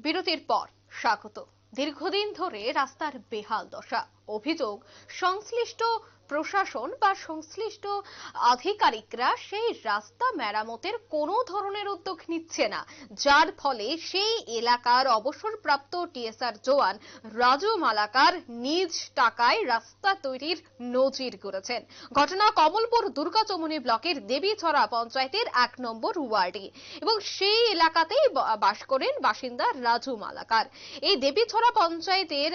বিরতির পর স্বাগত। দীর্ঘদিন ধরে রাস্তার বেহাল দশা, অভিযোগ সংশ্লিষ্ট প্রশাসন বা সংশ্লিষ্ট আধিকারিকরা সেই রাস্তা মেরামতের কোনো ধরনের উদ্যোগ নিচ্ছে না, যার ফলে সেই এলাকার অবসরপ্রাপ্ত টিএসআর জওয়ান রাজু মালাকার নিজ টাকায় রাস্তা তৈরির নজির গড়েছেন। ঘটনা কমলপুর দুর্গাচমনি ব্লকের দেবীছড়া পঞ্চায়েতের 1 নম্বর ওয়ার্ডে এবং সেই এলাকাতেই বাস করেন বাসিন্দা রাজু মালাকার। এই দেবীছড়া পঞ্চায়েতের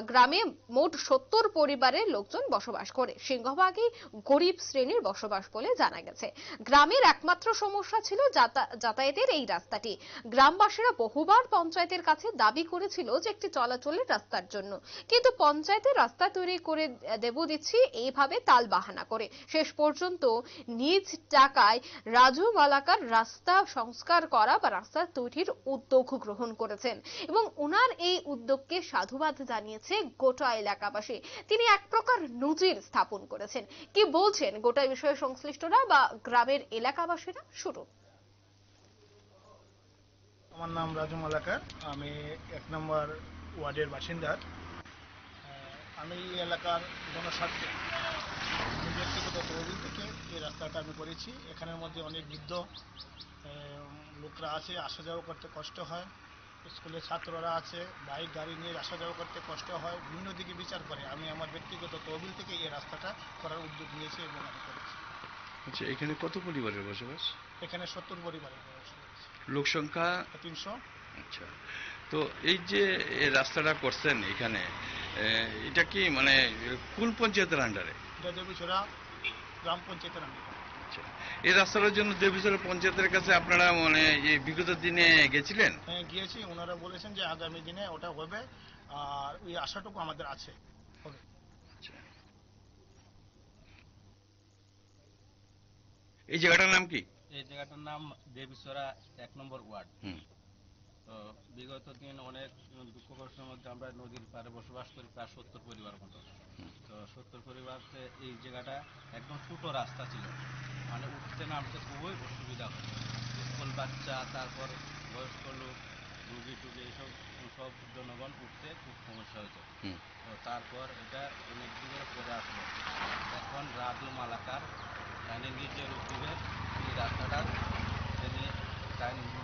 গ্রামে মোট 70 পরিবারের লোকজন বসবাস করে। সিংহভাগই গরিব শ্রেণীর বসবাস বলে জানা গেছে। গ্রামের একমাত্র সমস্যা ছিল যাতায়াতের এই রাস্তাটি। গ্রামবাসীরা বহুবার পঞ্চায়েতের কাছে দাবি করেছিল যে একটি চলাচলের রাস্তার জন্য, কিন্তু পঞ্চায়েতের রাস্তা তৈরি করে দেব দিচ্ছি এইভাবে তাল বাহানা করে শেষ পর্যন্ত নিজ টাকায় রাজু মালাকার রাস্তা সংস্কার করা বা রাস্তা তৈরির উদ্যোগ গ্রহণ করেছেন এবং ওনার এই উদ্যোগকে সাধুবাদ জানিয়েছে গোটা এলাকাবাসী। তিনি এক প্রকার নজির স্থাপন করেছেন। কি বলছেন গোটা বিষয়ে সংশ্লিষ্টরা বা গ্রামের এলাকাবাসীরা? শুরু। আমার নাম রাজু মালাকার, আমি 1 নম্বর ওয়ার্ডের বাসিন্দা। আমি এই এলাকার জনস্বার্থে ব্যক্তিগত তহবিল থেকে এই রাস্তাটা আমি করেছি। এখানের মধ্যে অনেক বৃদ্ধ লোকরা আছে, আসা যাওয়া করতে কষ্ট হয়। স্কুলের ছাত্ররা আছে, বাইক গাড়ি নিয়ে আসা যাওয়া করতে কষ্ট হয়। বিভিন্ন দিকে বিচার করে আমি আমার ব্যক্তিগত তহবিল থেকে এই রাস্তাটা করার উদ্যোগ নিয়েছি এবং আমি করেছি। আচ্ছা, এখানে কত পরিবারের বসবাস? এখানে 70 পরিবারের বসবাস। লোক সংখ্যা 300। আচ্ছা, তো এই যে রাস্তাটা করছেন এখানে, এটা কি মানে কোন পঞ্চায়েতের আন্ডারে? এটা দেবীছড়া গ্রাম পঞ্চায়েতের আন্ডারে। আচ্ছা, এই রাস্তাটার জন্য দেবীছড়া পঞ্চায়েতের কাছে আপনারা মানে এই বিগত দিনে গেছিলেন? হ্যাঁ, গিয়েছি। ওনারা বলেছেন যে আগামী দিনে ওটা হবে, আর ওই আশাটুকু আমাদের আছে, হবে। আচ্ছা, এই জায়গাটার নাম কি? এই জায়গাটার নাম দেবীছড়া 1 নম্বর ওয়ার্ড। তো বিগত দিন অনেক দুঃখ কষ্টের মধ্যে আমরা নদীর পাড়ে বসবাস করি, প্রায় 70 পরিবার মতো। তো 70 পরিবারতে এই জায়গাটা একদম ছোট রাস্তা ছিল, মানে উঠতে নামতে খুবই অসুবিধা হয়। স্কুল বাচ্চা, তারপর বয়স্ক লোক, রুগী টুগি, এইসব সব জনগণ উঠতে খুব সমস্যা হয়েছে। তো তারপর এটা অনেক দিনের পরে আসলো। এখন রাজু মালাকার নিজের উদ্যোগে এই রাস্তাটা তিনি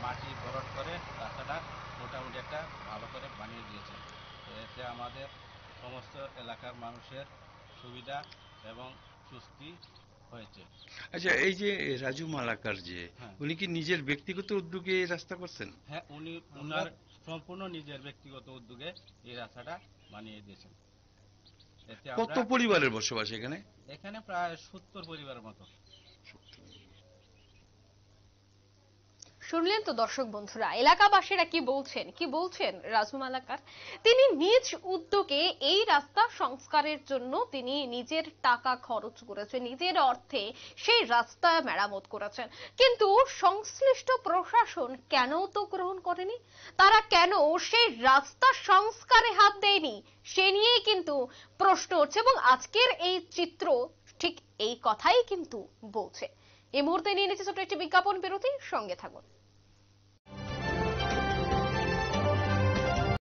মাটি ভরাট করে রাস্তাটা মোটামুটি একটা ভালো করে বানিয়ে দিয়েছে। তো এতে আমাদের সমস্ত এলাকার মানুষের সুবিধা এবং স্বস্তি হয়েছে। আচ্ছা, এই যে রাজু মালাকার যে, উনি কি নিজের ব্যক্তিগত উদ্যোগে এই রাস্তা করছেন? হ্যাঁ, উনি ওনার সম্পূর্ণ নিজের ব্যক্তিগত উদ্যোগে এই রাস্তাটা বানিয়ে দিয়েছেন। এতে কত পরিবারের বসবাস এখানে? এখানে প্রায় 70 পরিবারের মতো। শুনলেন তো দর্শক বন্ধুরা, এলাকাবাসীরা কি বলছেন রাজু মালাকার। তিনি নিজ উদ্যোগে এই রাস্তা সংস্কারের জন্য তিনি নিজের টাকা খরচ করেছেন, নিজের অর্থে সেই রাস্তা মেরামত করেছেন, কিন্তু সংশ্লিষ্ট প্রশাসন কেন তো গ্রহণ করেনি, তারা কেন সেই রাস্তা সংস্কারে হাত দেয়নি, সে নিয়েই কিন্তু প্রশ্ন উঠছে এবং আজকের এই চিত্র ঠিক এই কথাই কিন্তু বলছে। এই মুহূর্তে নিয়ে নিচ্ছে ছোট একটি বিজ্ঞাপন বিরতি, সঙ্গে থাকুন।